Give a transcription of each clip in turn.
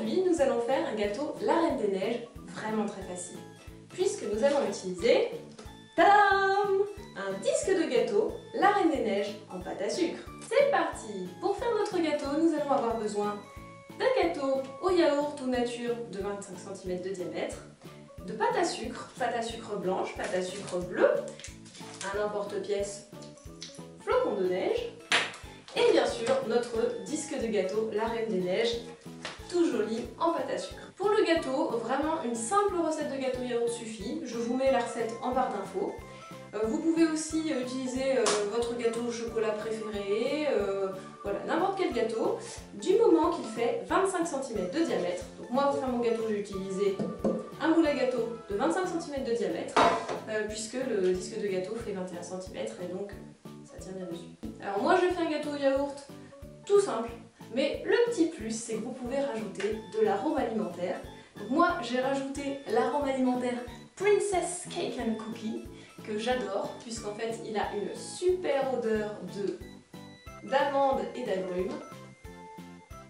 Aujourd'hui, nous allons faire un gâteau La Reine des Neiges, vraiment très facile. Puisque nous allons utiliser, tadam, un disque de gâteau La Reine des Neiges en pâte à sucre. C'est parti! Pour faire notre gâteau, nous allons avoir besoin d'un gâteau au yaourt ou nature de 25 cm de diamètre, de pâte à sucre blanche, pâte à sucre bleue, un emporte-pièce flocon de neige, et bien sûr notre disque de gâteau La Reine des Neiges, tout joli en pâte à sucre. Pour le gâteau, vraiment une simple recette de gâteau yaourt suffit. Je vous mets la recette en barre d'infos. Vous pouvez aussi utiliser votre gâteau au chocolat préféré, voilà, n'importe quel gâteau, du moment qu'il fait 25 cm de diamètre. Donc moi, pour faire mon gâteau, j'ai utilisé un moule à gâteau de 25 cm de diamètre, puisque le disque de gâteau fait 21 cm et donc ça tient bien dessus. Alors moi, je fais un gâteau au yaourt tout simple, mais le petit plus, c'est que vous pouvez rajouter de l'arôme alimentaire. Donc moi, j'ai rajouté l'arôme alimentaire Princess Cake and Cookie, que j'adore, puisqu'en fait, il a une super odeur d'amande et d'agrumes.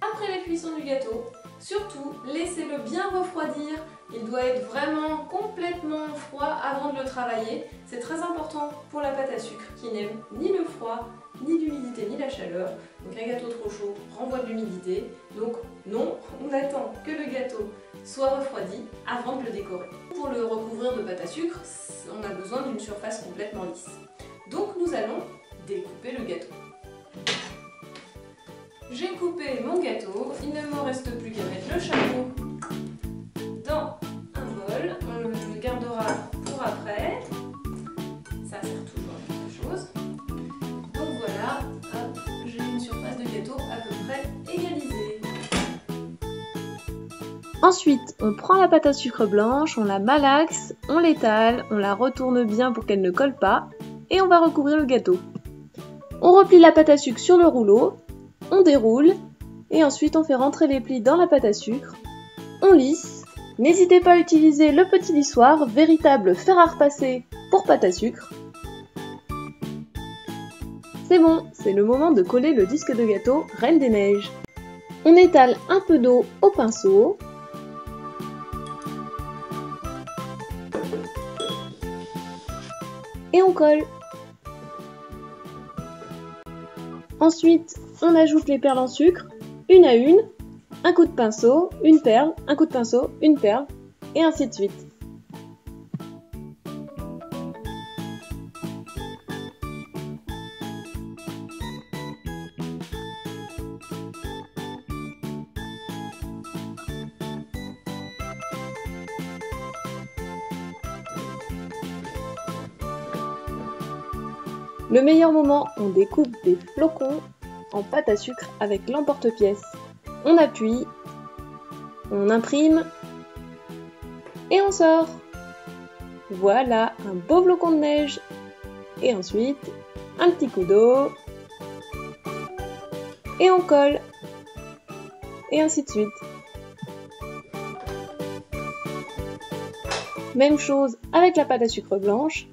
Après la cuisson du gâteau, surtout, laissez-le bien refroidir. Il doit être vraiment complètement froid avant de le travailler. C'est très important pour la pâte à sucre qui n'aime ni le froid, ni l'humidité, ni la chaleur. Donc un gâteau trop chaud renvoie de l'humidité. Donc non, on attend que le gâteau soit refroidi avant de le décorer. Pour le recouvrir de pâte à sucre, on a besoin d'une surface complètement lisse. Donc nous allons découper le gâteau. J'ai coupé mon gâteau, il ne me reste plus qu'à mettre le chapeau dans un bol. On le gardera pour après. Ça sert toujours à quelque chose. Donc voilà, j'ai une surface de gâteau à peu près égalisée. Ensuite, on prend la pâte à sucre blanche, on la malaxe, on l'étale, on la retourne bien pour qu'elle ne colle pas et on va recouvrir le gâteau. On replie la pâte à sucre sur le rouleau, on déroule et ensuite on fait rentrer les plis dans la pâte à sucre, on lisse. N'hésitez pas à utiliser le petit lissoir, véritable fer à repasser pour pâte à sucre. C'est bon, c'est le moment de coller le disque de gâteau Reine des Neiges. On étale un peu d'eau au pinceau. Et on colle. Ensuite, on ajoute les perles en sucre, une à une, un coup de pinceau, une perle, un coup de pinceau, une perle, et ainsi de suite. Le meilleur moment, on découpe des flocons en pâte à sucre avec l'emporte-pièce. On appuie, on imprime et on sort. Voilà, un beau flocon de neige. Et ensuite, un petit coup d'eau. Et on colle. Et ainsi de suite. Même chose avec la pâte à sucre blanche.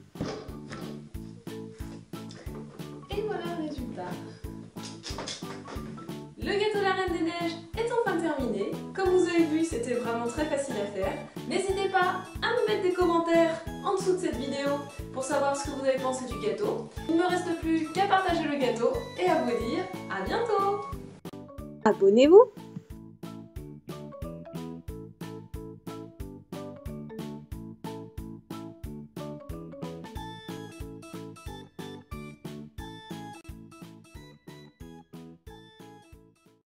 Et voilà le résultat. Le gâteau La Reine des Neiges est enfin terminé. Comme vous avez vu, c'était vraiment très facile à faire. N'hésitez pas à me mettre des commentaires en dessous de cette vidéo pour savoir ce que vous avez pensé du gâteau. Il ne me reste plus qu'à partager le gâteau et à vous dire à bientôt. Abonnez-vous!